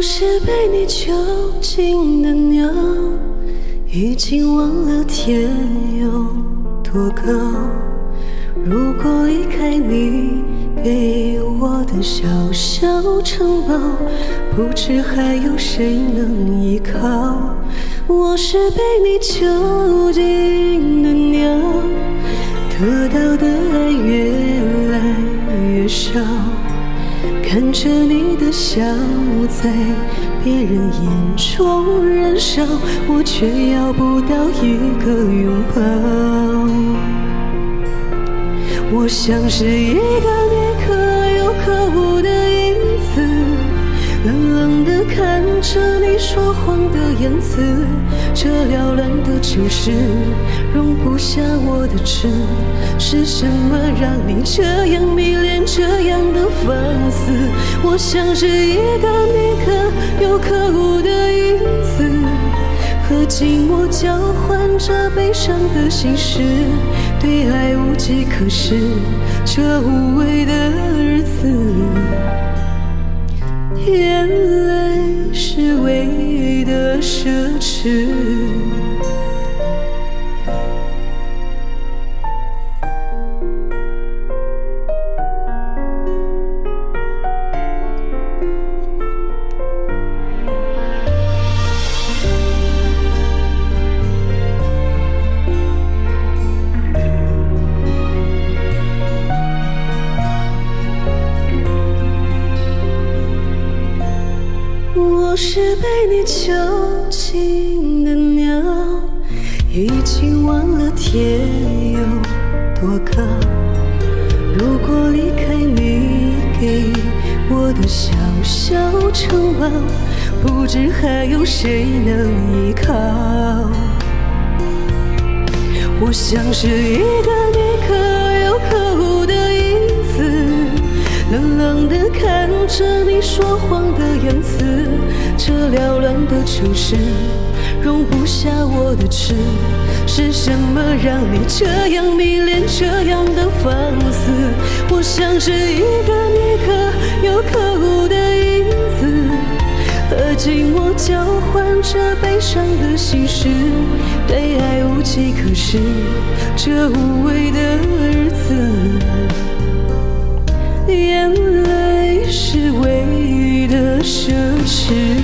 我是被你囚禁的鸟，已经忘了天有多高。如果离开你给我的小小城堡，不知还有谁能依靠。我是被你囚禁的鸟，得到的爱越来越少，看着你的笑在别人眼中燃烧，我却要不到一个拥抱。我像是一个你可有可无的影子，冷冷地看着你说谎的样子。这缭乱的城市容不下我的痴，是什么让你这样迷恋，这样的放肆？我像是一个你可有可无的影子，和寂寞交换着悲伤的心事，对爱无计可施，这无味的日子，眼泪是唯一的奢侈。我是被你囚禁的鸟，已经忘了天有多高。如果离开你给我的小小城堡，不知还有谁能依靠。我像是一个你可有可无的影子，冷冷地看着你说谎的样子。这缭乱的城市容不下我的痴，是什么让你这样迷恋，这样的放肆？我像是一个你可有可无的影子，和寂寞交换着悲伤的心事，对爱无计可施，这无味的日子，眼泪是唯一的奢侈。